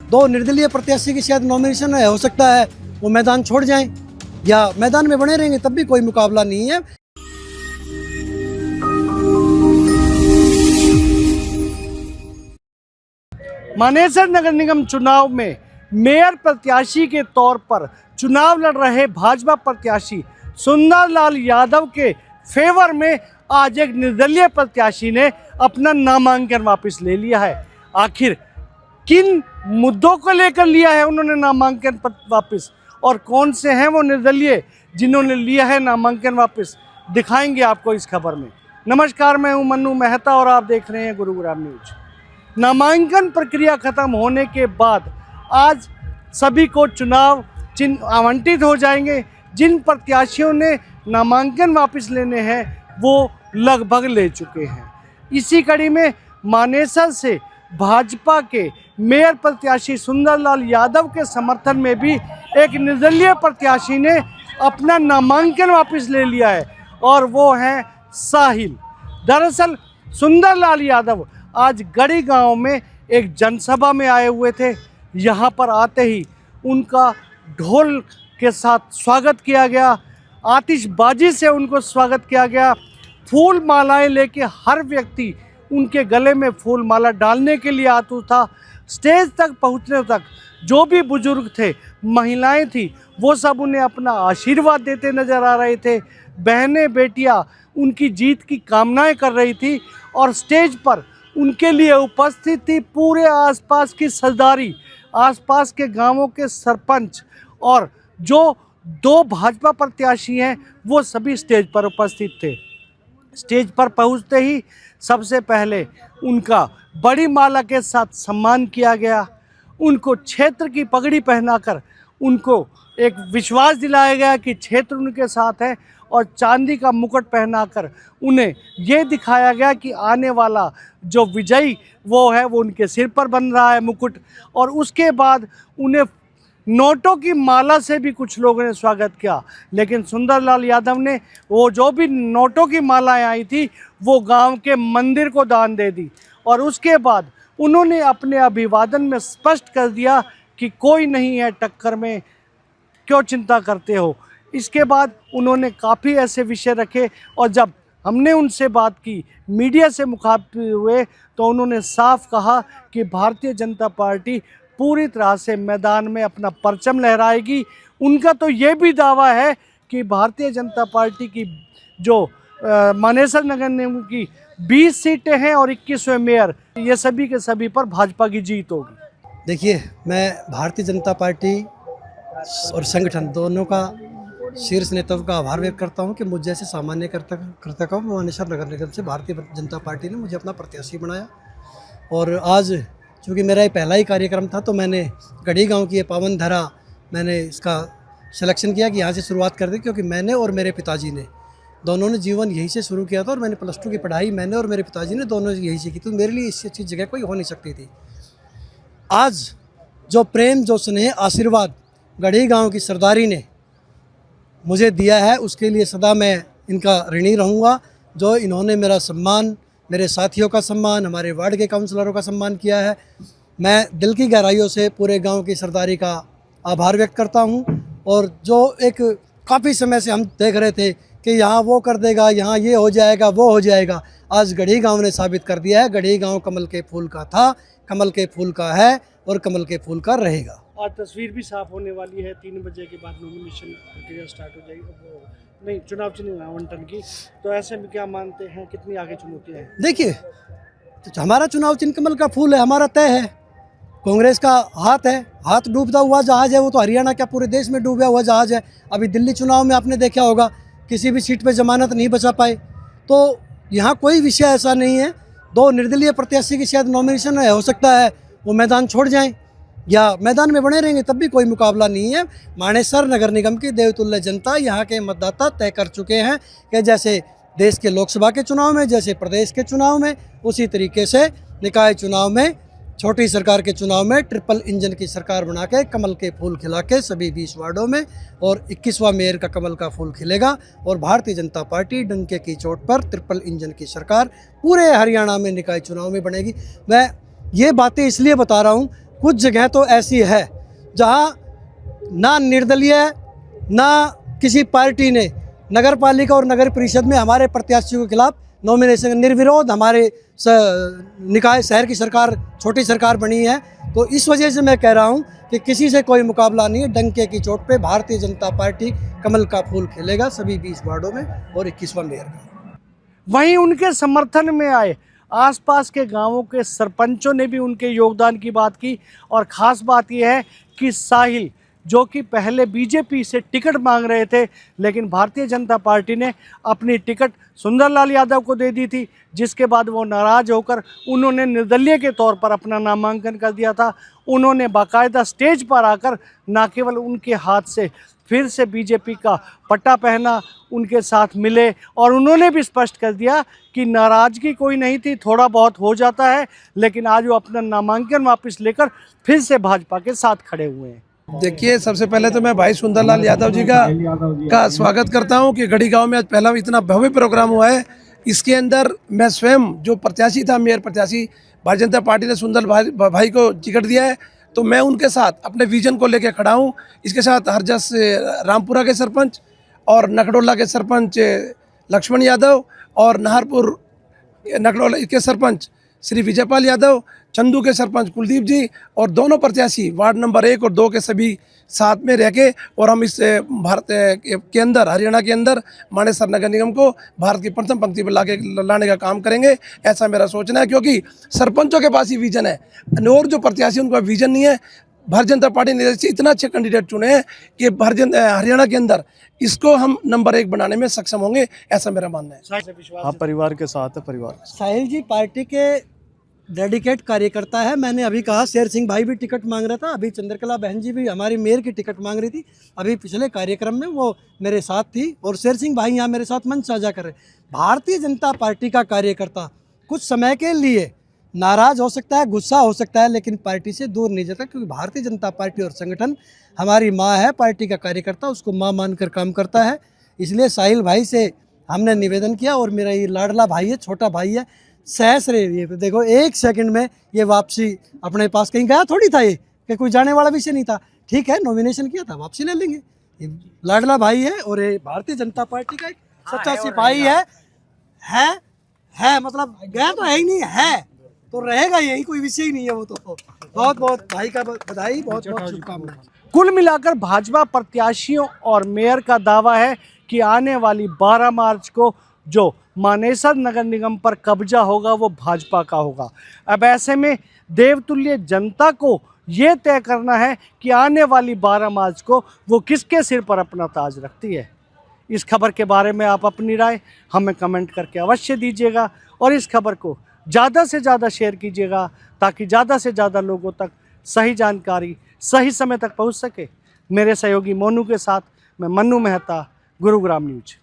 दो निर्दलीय प्रत्याशी की शायद नॉमिनेशन है, हो सकता है वो मैदान छोड़ जाएं या मैदान में बने रहेंगे, तब भी कोई मुकाबला नहीं है। मानेसर नगर निगम चुनाव में मेयर प्रत्याशी के तौर पर चुनाव लड़ रहे भाजपा प्रत्याशी सुंदरलाल यादव के फेवर में आज एक निर्दलीय प्रत्याशी ने अपना नामांकन वापस ले लिया है। आखिर किन मुद्दों को लेकर लिया है उन्होंने नामांकन वापस, और कौन से हैं वो निर्दलीय जिन्होंने लिया है नामांकन वापस, दिखाएंगे आपको इस खबर में। नमस्कार, मैं हूं मन्नू मेहता और आप देख रहे हैं गुरुग्राम न्यूज। नामांकन प्रक्रिया खत्म होने के बाद आज सभी को चुनाव चिन्ह आवंटित हो जाएंगे। जिन प्रत्याशियों ने नामांकन वापस लेने हैं वो लगभग ले चुके हैं। इसी कड़ी में मानेसर से भाजपा के मेयर प्रत्याशी सुंदरलाल यादव के समर्थन में भी एक निर्दलीय प्रत्याशी ने अपना नामांकन वापस ले लिया है, और वो हैं साहिल। दरअसल सुंदरलाल यादव आज गढ़ी गांव में एक जनसभा में आए हुए थे। यहाँ पर आते ही उनका ढोल के साथ स्वागत किया गया, आतिशबाजी से उनको स्वागत किया गया, फूल मालाएं लेके हर व्यक्ति उनके गले में फूल माला डालने के लिए आतुर था। स्टेज तक पहुँचने तक जो भी बुजुर्ग थे, महिलाएं थी, वो सब उन्हें अपना आशीर्वाद देते नज़र आ रहे थे। बहनें बेटियां उनकी जीत की कामनाएं कर रही थी, और स्टेज पर उनके लिए उपस्थित थी पूरे आसपास की सरदारी, आसपास के गांवों के सरपंच, और जो दो भाजपा प्रत्याशी हैं वो सभी स्टेज पर उपस्थित थे। स्टेज पर पहुंचते ही सबसे पहले उनका बड़ी माला के साथ सम्मान किया गया। उनको क्षेत्र की पगड़ी पहनाकर उनको एक विश्वास दिलाया गया कि क्षेत्र उनके साथ है, और चांदी का मुकुट पहनाकर उन्हें ये दिखाया गया कि आने वाला जो विजयी वो है वो उनके सिर पर बन रहा है मुकुट। और उसके बाद उन्हें नोटों की माला से भी कुछ लोगों ने स्वागत किया, लेकिन सुंदरलाल यादव ने वो जो भी नोटों की मालाएं आई थी वो गांव के मंदिर को दान दे दी। और उसके बाद उन्होंने अपने अभिवादन में स्पष्ट कर दिया कि कोई नहीं है टक्कर में, क्यों चिंता करते हो। इसके बाद उन्होंने काफ़ी ऐसे विषय रखे, और जब हमने उनसे बात की, मीडिया से मुखातिब हुए, तो उन्होंने साफ कहा कि भारतीय जनता पार्टी पूरी तरह से मैदान में अपना परचम लहराएगी। उनका तो ये भी दावा है कि भारतीय जनता पार्टी की जो मानेसर नगर निगम की 20 सीटें हैं और 21वें मेयर, ये सभी के सभी पर भाजपा की जीत होगी। देखिए, मैं भारतीय जनता पार्टी और संगठन दोनों का शीर्ष नेतृत्व का आभार व्यक्त करता हूं कि मुझ जैसे सामान्य कर्ता को मानेसर नगर निगम से भारतीय जनता पार्टी ने मुझे अपना प्रत्याशी बनाया। और आज चूँकि मेरा ये पहला ही कार्यक्रम था, तो मैंने गढ़ी गांव की ये पावन धरा मैंने इसका सिलेक्शन किया कि यहाँ से शुरुआत कर दी, क्योंकि मैंने और मेरे पिताजी ने दोनों ने जीवन यहीं से शुरू किया था, और मैंने +2 की पढ़ाई मैंने और मेरे पिताजी ने दोनों यहीं से की, तो मेरे लिए इससे अच्छी जगह कोई हो नहीं सकती थी। आज जो प्रेम, जो स्नेह, आशीर्वाद गढ़ी गाँव की सरदारी ने मुझे दिया है, उसके लिए सदा मैं इनका ऋणी रहूँगा। जो इन्होंने मेरा सम्मान, मेरे साथियों का सम्मान, हमारे वार्ड के काउंसलरों का सम्मान किया है, मैं दिल की गहराइयों से पूरे गांव की सरदारी का आभार व्यक्त करता हूं। और जो एक काफ़ी समय से हम देख रहे थे कि यहाँ वो कर देगा, यहाँ ये हो जाएगा, वो हो जाएगा, आज गढ़ी गांव ने साबित कर दिया है, गढ़ी गांव कमल के फूल का था, कमल के फूल का है और कमल के फूल का रहेगा। आज तस्वीर भी साफ होने वाली है। 3 बजे के बाद नॉमिनेशन प्रक्रिया स्टार्ट हो जाएगी, नहीं चुनाव चिन्ह आवंटन की। तो ऐसे में क्या मानते हैं, कितनी आगे चुनौती है? देखिए, तो हमारा चुनाव चिन्ह कमल का फूल है, हमारा तय है। कांग्रेस का हाथ है, हाथ डूबता हुआ जहाज है, वो तो हरियाणा क्या पूरे देश में डूबा हुआ जहाज है। अभी दिल्ली चुनाव में आपने देखा होगा, किसी भी सीट पे जमानत नहीं बचा पाए। तो यहाँ कोई विषय ऐसा नहीं है। दो निर्दलीय प्रत्याशी की शायद नॉमिनेशन है, हो सकता है वो मैदान छोड़ जाएं या मैदान में बने रहेंगे, तब भी कोई मुकाबला नहीं है। मानेसर नगर निगम की देवतुल्य जनता, यहाँ के मतदाता तय कर चुके हैं कि जैसे देश के लोकसभा के चुनाव में, जैसे प्रदेश के चुनाव में, उसी तरीके से निकाय चुनाव में, छोटी सरकार के चुनाव में ट्रिपल इंजन की सरकार बना के कमल के फूल खिला के सभी 20 वार्डों में, और 21वां मेयर का कमल का फूल खिलेगा। और भारतीय जनता पार्टी डंके की चोट पर ट्रिपल इंजन की सरकार पूरे हरियाणा में निकाय चुनाव में बनेगी। मैं ये बातें इसलिए बता रहा हूँ कुछ जगह तो ऐसी है जहां ना निर्दलीय ना किसी पार्टी ने नगर पालिका और नगर परिषद में हमारे प्रत्याशियों के खिलाफ नॉमिनेशन निर्विरोध हमारे निकाय शहर की सरकार छोटी सरकार बनी है। तो इस वजह से मैं कह रहा हूं कि किसी से कोई मुकाबला नहीं है। डंके की चोट पे भारतीय जनता पार्टी कमल का फूल खेलेगा सभी 20 वार्डों में और 21वां मेयर का। वहीं उनके समर्थन में आए आसपास के गांवों के सरपंचों ने भी उनके योगदान की बात की। और ख़ास बात यह है कि साहिल जो कि पहले बीजेपी से टिकट मांग रहे थे, लेकिन भारतीय जनता पार्टी ने अपनी टिकट सुंदरलाल यादव को दे दी थी, जिसके बाद वो नाराज़ होकर उन्होंने निर्दलीय के तौर पर अपना नामांकन कर दिया था। उन्होंने बाकायदा स्टेज पर आकर न केवल उनके हाथ से फिर से बीजेपी का पट्टा पहना, उनके साथ मिले और उन्होंने भी स्पष्ट कर दिया कि नाराज़गी कोई नहीं थी, थोड़ा बहुत हो जाता है, लेकिन आज वो अपना नामांकन वापस लेकर फिर से भाजपा के साथ खड़े हुए हैं। देखिए, सबसे पहले तो मैं भाई सुंदरलाल यादव जी का स्वागत करता हूं कि गढ़ी गांव में आज पहला इतना भव्य प्रोग्राम हुआ है। इसके अंदर मैं स्वयं जो प्रत्याशी था, मेयर प्रत्याशी, भारतीय जनता पार्टी ने सुंदर भाई को टिकट दिया है, तो मैं उनके साथ अपने विजन को लेकर खड़ा हूं। इसके साथ हरजस रामपुरा के सरपंच और नखडोला के सरपंच लक्ष्मण यादव और नाहरपुर नखडोला के सरपंच श्री विजयपाल यादव, चंदू के सरपंच कुलदीप जी और दोनों प्रत्याशी वार्ड नंबर 1 और 2 के सभी साथ में रह के, और हम इस भारत के अंदर, हरियाणा के अंदर मानेसर नगर निगम को भारत की प्रथम पंक्ति पर लाने का काम करेंगे, ऐसा मेरा सोचना है। क्योंकि सरपंचों के पास ही विजन है और जो प्रत्याशी उनका विजन नहीं है। भारतीय जनता पार्टी ने इतना अच्छे कैंडिडेट चुने हैं कि हरियाणा के अंदर इसको हम नंबर 1 बनाने में सक्षम होंगे, ऐसा मेरा मानना है। हाँ, परिवार के साथ है, परिवार के साथ। साहिल जी पार्टी के डेडिकेट कार्यकर्ता है। मैंने अभी कहा शेर सिंह भाई भी टिकट मांग रहा था, अभी चंद्रकला बहन जी भी हमारी मेयर की टिकट मांग रही थी, अभी पिछले कार्यक्रम में वो मेरे साथ थी और शेर सिंह भाई यहाँ मेरे साथ मंच साझा कर रहे। भारतीय जनता पार्टी का कार्यकर्ता कुछ समय के लिए नाराज़ हो सकता है, गुस्सा हो सकता है, लेकिन पार्टी से दूर नहीं जाता, क्योंकि भारतीय जनता पार्टी और संगठन हमारी माँ है। पार्टी का कार्यकर्ता उसको माँ मानकर काम करता है। इसलिए साहिल भाई से हमने निवेदन किया, और मेरा ये लाडला भाई है, छोटा भाई है, सहस रे ये देखो 1 सेकंड में ये वापसी अपने पास, कहीं गया थोड़ी था, ये कि कोई जाने वाला विषय नहीं था। ठीक है, नॉमिनेशन किया था, वापसी ले लेंगे। ये लाडला भाई है और ये भारतीय जनता पार्टी का एक सच्चा सिपाही है, मतलब गया तो है ही नहीं, है तो रहेगा, यही कोई विषय ही नहीं है वो। तो बहुत बहुत भाई का बधाई, बहुत बहुत शुभकामनाएं। कुल मिलाकर भाजपा प्रत्याशियों और मेयर का दावा है कि आने वाली 12 मार्च को जो मानेसर नगर निगम पर कब्जा होगा वो भाजपा का होगा। अब ऐसे में देवतुल्य जनता को ये तय करना है कि आने वाली 12 मार्च को वो किसके सिर पर अपना ताज रखती है। इस खबर के बारे में आप अपनी राय हमें कमेंट करके अवश्य दीजिएगा, और इस खबर को ज़्यादा से ज़्यादा शेयर कीजिएगा, ताकि ज़्यादा से ज़्यादा लोगों तक सही जानकारी सही समय तक पहुंच सके। मेरे सहयोगी मोनू के साथ मैं मन्नू मेहता, गुरुग्राम न्यूज।